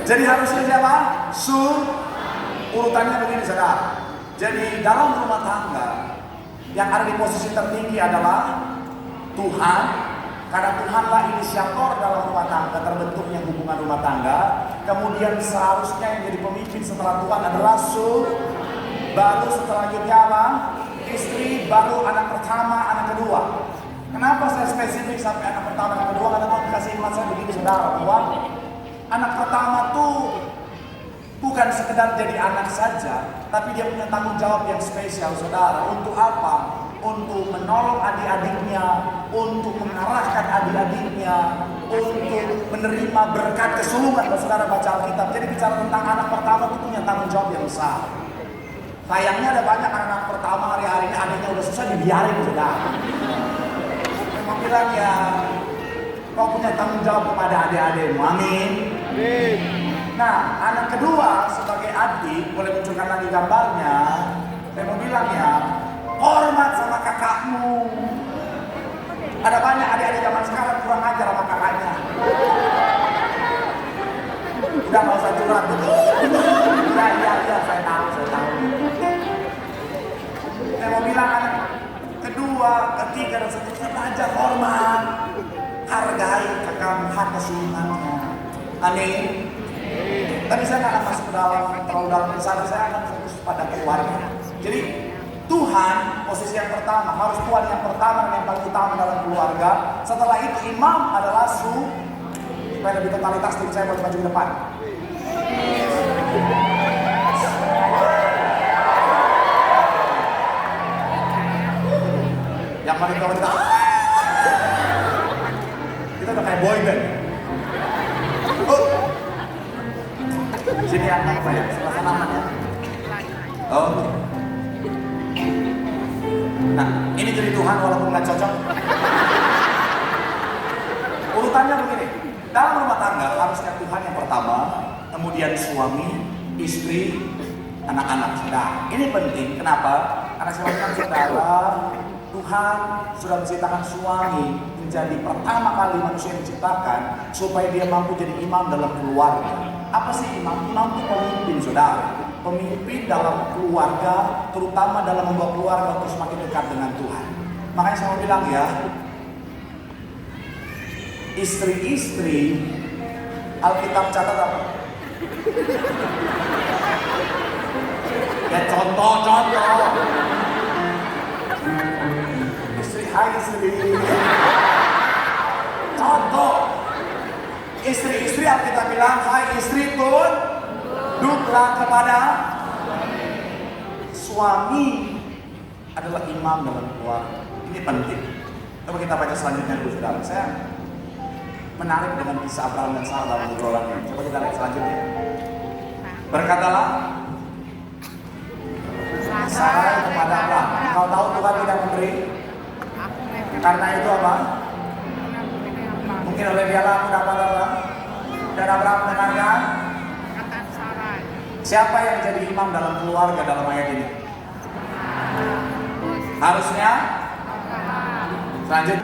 Jadi harusnya siapa? Urutannya begini saudara. Jadi dalam rumah tangga yang ada di posisi tertinggi adalah Tuhan. Karena Tuhanlah inisiator dalam rumah tangga, terbentuknya hubungan rumah tangga. Kemudian seharusnya yang jadi pemimpin setelah Tuhan adalah baru selanjutnya apa? Istri, baru anak pertama, anak kedua. Kenapa saya spesifik sampai anak pertama, anak kedua? Karena Tuhan kasih iman saya begini saudara, bahwa anak pertama tuh bukan sekedar jadi anak saja, tapi dia punya tanggung jawab yang spesial saudara. Untuk apa? Untuk menolong adik-adiknya, untuk mengarahkan adik-adiknya, untuk menerima berkat kesulungan. Kalau saudara baca Alkitab, jadi bicara tentang anak pertama itu punya tanggung jawab yang besar. Sayangnya ada banyak anak pertama hari-hari ini adiknya udah susah dibiarin saudara. Memang bilang ya, kau punya tanggung jawab kepada adik-adikmu, amin. Nah, anak kedua sebagai adik, boleh munculkan lagi gambarnya. Saya mau bilang ya, hormat sama kakakmu. Ada banyak adik-adik zaman sekarang kurang ajar sama kakaknya. Udah gak usah curhat, betul. Iya, saya tahu. Saya mau bilang anak kedua, ketiga, dan seterusnya belajar hormat. Hargai kakakmu, hak kesulungannya. Amin. Tapi saya nggak akan masuk ke dalam terlalu dalam sana, saya akan fokus pada keluarga. Jadi Tuhan posisi yang pertama, harus Tuhan yang pertama dan yang paling utama dalam keluarga. Setelah itu imam adalah supaya lebih totalitas, tim saya buat maju ke depan. Yang wanita-wanita kita udah kayak boy band. Sini anak saya, sebelah sana aman ya. Oh. Nah, ini jadi Tuhan walaupun nggak cocok. Urutannya begini. Dalam rumah tangga harusnya Tuhan yang pertama, kemudian suami, istri, anak-anak. Nah, ini penting. Kenapa? Karena saya bilang saudara, Tuhan sudah menciptakan suami menjadi pertama kali manusia yang diciptakan supaya dia mampu jadi imam dalam keluarga. Apa sih imam? Imam itu pemimpin saudara. Pemimpin dalam keluarga, terutama dalam membawa keluarga untuk semakin dekat dengan Tuhan. Makanya saya mau bilang ya, istri-istri, Alkitab catat apa? Ya contoh. Hai istri. Contoh. Istri-istri Alkitab bilang, hai istri tunduklah kepada suami adalah imam dalam keluarga. Ini penting. Coba kita baca selanjutnya dulu saudara. Saya menarik dengan kisah Abraham dan Sarah dalam obrolan ini. Coba kita lihat selanjutnya. Berkatalah Sarah kepada Abraham, kau tahu Tuhan tidak memberi. Karena itu apa? Mungkin oleh dialah aku dapat apa? Dan Abraham mendengarkan. Siapa yang jadi imam dalam keluarga dalam ayat ini? Harusnya selanjutnya,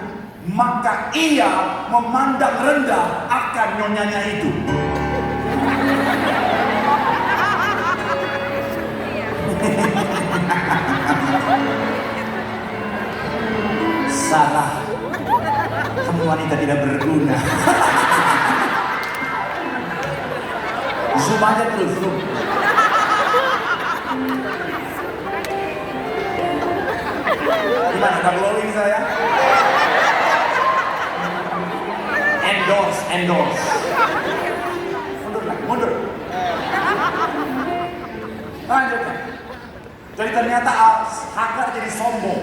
maka ia memandang rendah akan nyonyanya itu. Salah, kamu wanita tidak berguna. Zoom aja terus, zoom. Gimana, udah glowing saya? Endorse. Mundur. Lanjutkan. Jadi ternyata Hagar jadi sombong.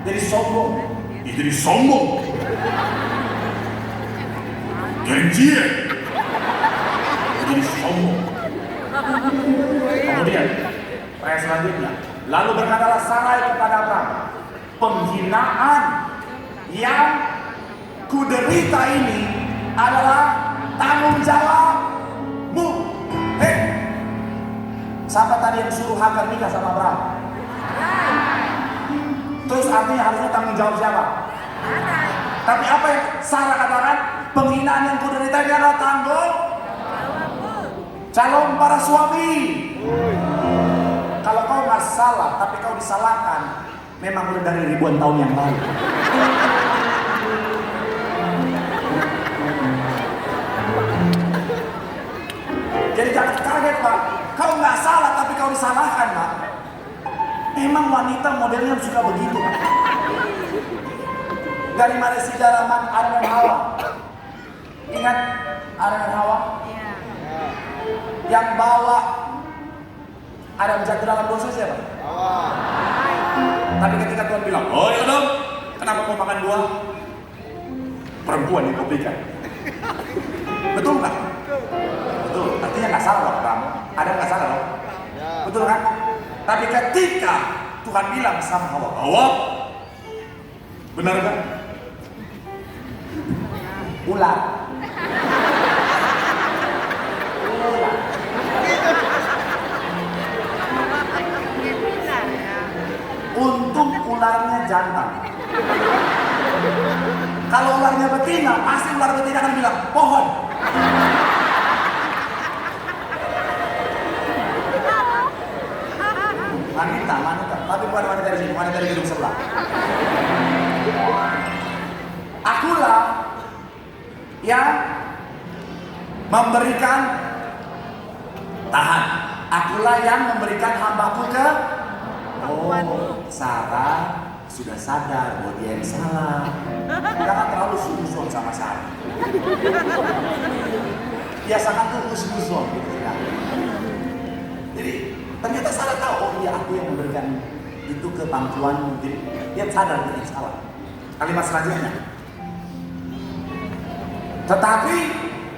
Jadi sombong. Ganjian. Jadi sombong. Kemudian ayat selanjutnya, lalu berkatalah Sarai kepada Abraham, penghinaan yang kuderita ini adalah tanggung jawabmu. Siapa tadi yang suruh Hagar nikah sama Abraham? Terus artinya harusnya tanggung jawab siapa? Tapi apa yang Sarah katakan? Penghinaan yang kuderita ini adalah tanggung. Calon para suami, kalau kau nggak salah tapi kau disalahkan, memang udah dari ribuan tahun yang lalu. Jadi jangan kaget Pak, kau nggak salah tapi kau disalahkan Pak. Memang wanita modelnya suka begitu Pak. Dari mana sejarah Adam dan Hawa? Ingat Adam dan Hawa? Yang bawa Adam jatuh dalam dosa siapa? Tapi ketika Tuhan bilang, oh ya Adam, kenapa mau makan buah? Perempuan yang kau berikan. Betul nggak? Betul. Artinya nggak salah loh kamu. Adam nggak salah loh. Betul kan? Tapi ketika Tuhan bilang sama Hawa, Hawa, benar kan? Ular. Untung ularnya jantan. Kalau ularnya betina, pasti ular betina akan bilang pohon. Wanita, tapi bukan wanita dari sini, wanita dari gedung sebelah. Akulah yang memberikan tahan. Akulah yang memberikan hambaku ke Sarah sudah sadar bahwa dia yang salah. Jangan terlalu suuzon sama Sarah. Biasakan tuh husnuzon gitu kan. Jadi ternyata Sarah tahu, oh iya aku yang memberikan itu ke pangkuan mungkin. Dia sadar dia yang salah. Kalimat selanjutnya. Tetapi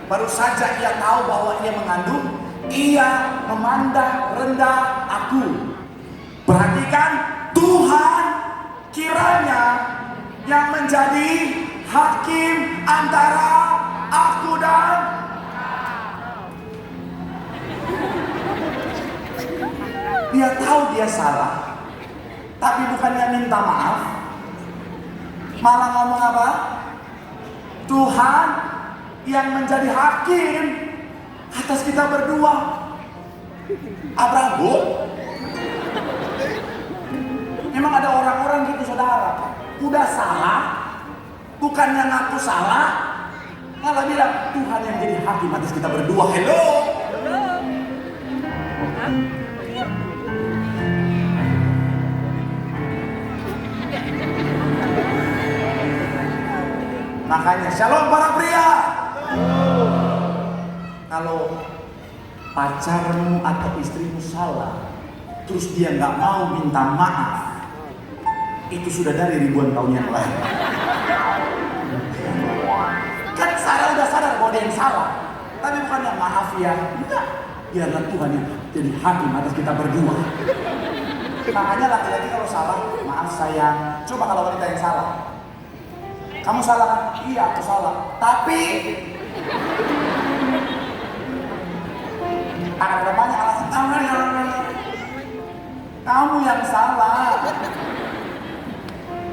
baru saja ia tahu bahwa ia mengandung, ia memandang rendah aku. Perhatikan, Tuhan kiranya yang menjadi hakim antara aku dan dia tahu dia salah, tapi bukannya minta maaf, malah ngomong apa? Tuhan yang menjadi hakim atas kita berdua. Abraham, memang ada orang-orang gitu saudara, udah salah, bukannya ngaku salah, malah bilang Tuhan yang jadi hakim atas kita berdua. Hello. Makanya shalom para pria. Kalau pacarmu atau istrimu salah, terus dia nggak mau minta maaf, itu sudah dari ribuan tahun yang lalu. Kan Sarah udah sadar bahwa dia yang salah, tapi bukannya maaf ya, enggak. Biarlah Tuhan yang jadi hakim atas kita berdua. Makanya laki-laki kalau salah, maaf sayang. Coba kalau wanita yang salah, kamu salah kan? Iya aku salah, tapi akan ada banyak alasan. Kamu yang salah.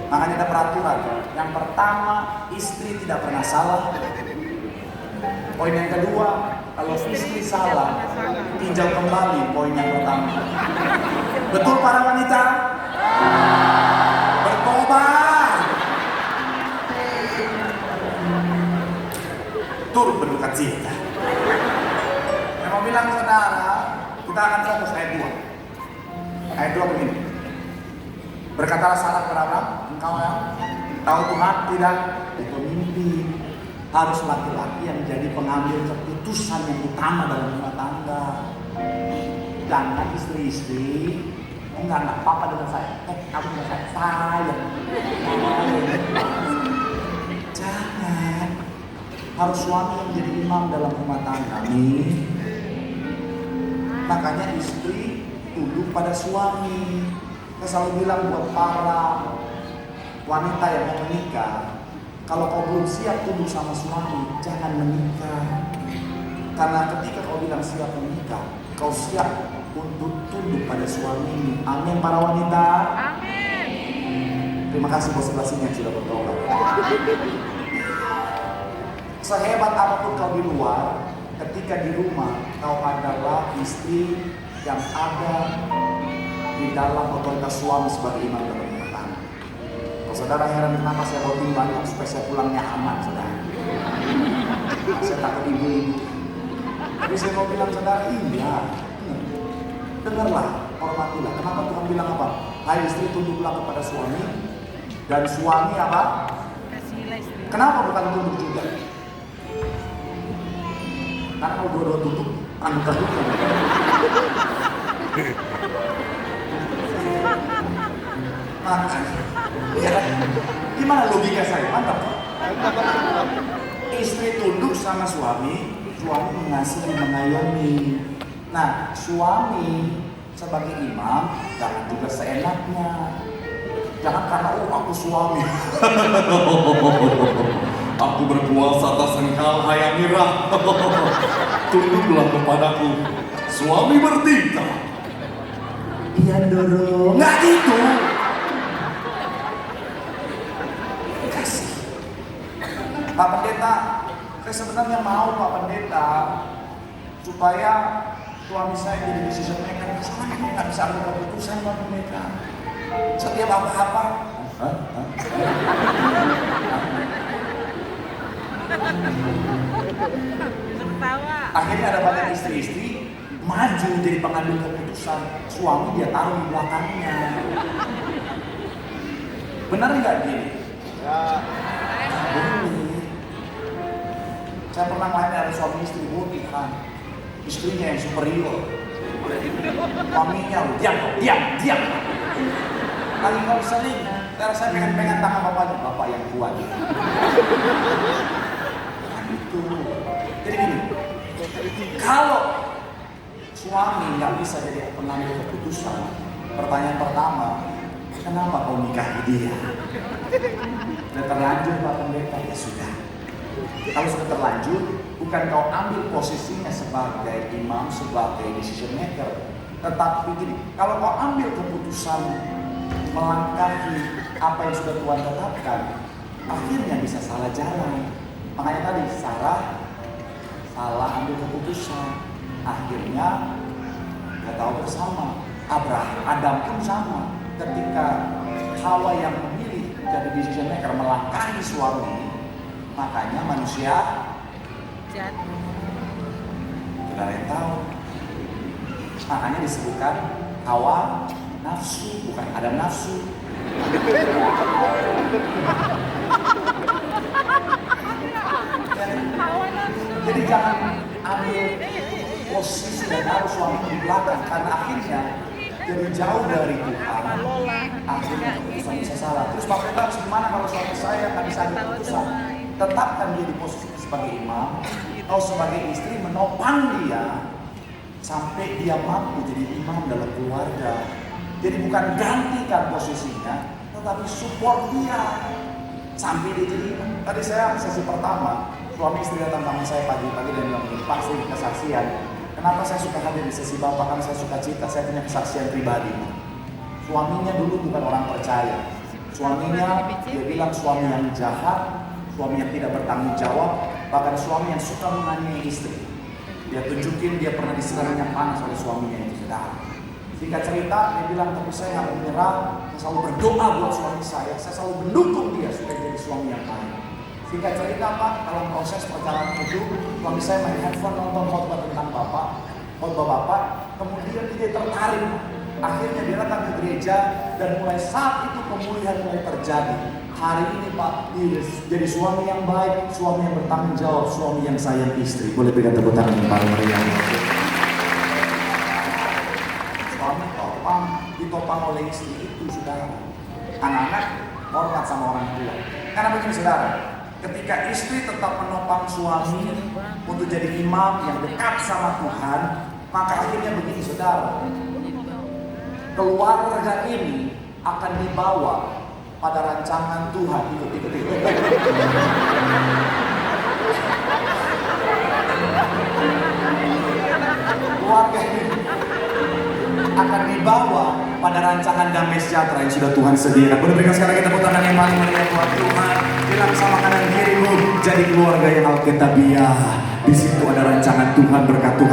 Makanya ada peraturan. Yang pertama, istri tidak pernah salah. Poin yang kedua, kalau istri salah, tinjau kembali poin yang pertama. Betul para wanita? Bertobat. Turut berduka cita. Saya mau bilang saudara, kita akan fokus ayat 2. Ayat 2 begini. Berkatalah Sarah kepada Abraham, engkau yang tahu Tuhan tidak, itu mimpi. Harus laki-laki yang jadi pengambil keputusan yang utama dalam rumah tangga. Jangan istri-istri, enggak apa-apa dengan saya. Kamu dengan saya. Jangan. Harus suami yang jadi imam dalam rumah tangga nih. Makanya istri tunduk pada suami. Saya selalu bilang buat para wanita yang mau menikah, kalau kau belum siap tunduk sama suami, jangan menikah. Karena ketika kau bilang siap menikah, kau siap untuk tunduk pada suami. Amin para wanita. Amin. Terima kasih bos sebelah sini yang sudah bertobat. Sehebat apapun kau di luar, ketika di rumah kau adalah istri yang ada di dalam otoritas suami sebagai imam dalam rumah tangga. Kalau saudara heran kenapa saya bawa tim banyak supaya saya pulangnya aman, saudara. Saya takut ibu-ibu. Tapi saya mau bilang saudara, iya. Dengarlah, hormatilah. Kenapa Tuhan bilang apa? Hai istri, tunduklah kepada suami. Dan suami apa? Kenapa bukan tunduk juga? Karena kalau dua-dua tunduk, angkat juga. Makanya, ya, gimana logika saya? Mantap kan? Istri tunduk sama suami, suami mengasihi, mengayomi. Nah, suami sebagai imam jangan juga seenaknya. Jangan karena aku suami. Aku berkuasa atas engkau, hai Amirah. Tunduklah kepadaku. Suami bertindak. Iya dorong. Nggak gitu. Kasih. Pak Pendeta, saya sebenarnya mau Pak Pendeta supaya suami saya jadi decision maker. Soalnya dia nggak bisa ambil keputusan Pak Pendeta. Setiap apa-apa. Akhirnya ada banyak istri-istri maju jadi pengambil keputusan, suami dia taruh di belakangnya. Benar nggak gini? Ya. Saya pernah ngeliat ada suami istri Tuhan, istrinya yang superior, suaminya diam. Lagi kalau sering, saya pengen tangan bapaknya, bapak yang kuat. Nah, itu. Jadi gini, kalau suami nggak bisa jadi pengambil keputusan, pertanyaan pertama, kenapa kau nikahi dia? Udah terlanjur Pak Pendeta, ya sudah. Kalau sudah terlanjur, bukan kau ambil posisinya sebagai imam, sebagai decision maker, tetapi gini, kalau kau ambil keputusan melangkahi apa yang sudah Tuhan tetapkan, akhirnya bisa salah jalan. Makanya tadi salah ambil keputusan, akhirnya nggak tahu bersama. Adam pun sama, ketika Hawa yang memilih jadi decision maker melangkahi suami, makanya manusia jatuh. Tidak ada yang tahu. Makanya disebutkan Hawa nafsu, bukan Adam nafsu. Jadi jangan ambil posisi dan harus suami di belakang, karena akhirnya jadi jauh dari Tuhan. Akhirnya keputusan bisa salah. Terus Pak Pendeta harus gimana kalau suami saya nggak bisa ambil keputusan? Tetapkan dia di posisi sebagai imam, atau sebagai istri menopang dia sampai dia mampu jadi imam dalam keluarga. Jadi bukan gantikan posisinya, tetapi support dia sampai dia jadi imam. Tadi saya sesi pertama, suami istri datang sama saya pagi-pagi dan bilang, Pak, saya kesaksian. Kenapa saya suka hadir di sesi Bapak? Karena saya suka cerita, saya punya kesaksian pribadi. Suaminya dulu bukan orang percaya. Suaminya, dia bilang suami yang jahat, suami yang tidak bertanggung jawab, bahkan suami yang suka menganiaya istri. Dia tunjukin dia pernah disiram minyak panas oleh suaminya itu, saudara. Singkat cerita, dia bilang, tapi saya nggak mau menyerah, saya selalu berdoa buat suami saya selalu mendukung dia supaya jadi suami yang baik. Singkat cerita Pak, dalam proses perjalanan itu, suami saya main handphone nonton khotbah tentang khotbah Bapak, kemudian dia tertarik. Akhirnya dia datang ke gereja dan mulai saat itu pemulihan mulai terjadi. Hari ini Pak, dia jadi suami yang baik, suami yang bertanggung jawab, suami yang sayang istri. Boleh berikan tepuk tangan yang paling meriah. Suami ditopang oleh istri itu, saudara. Anak-anak hormat sama orang tua. Karena begini saudara, ketika istri tetap menopang suami untuk jadi imam yang dekat sama Tuhan, maka akhirnya begini saudara, keluarga ini akan dibawa pada rancangan Tuhan. Ikut. Keluarga ini akan dibawa pada rancangan damai sejahtera yang sudah Tuhan sediakan. Boleh berikan sekali kita tepuk tangan yang paling meriah buat Tuhan. Bilang sama kanan kirimu, Jadi keluarga yang alkitabiah, di situ ada rancangan Tuhan, berkat Tuhan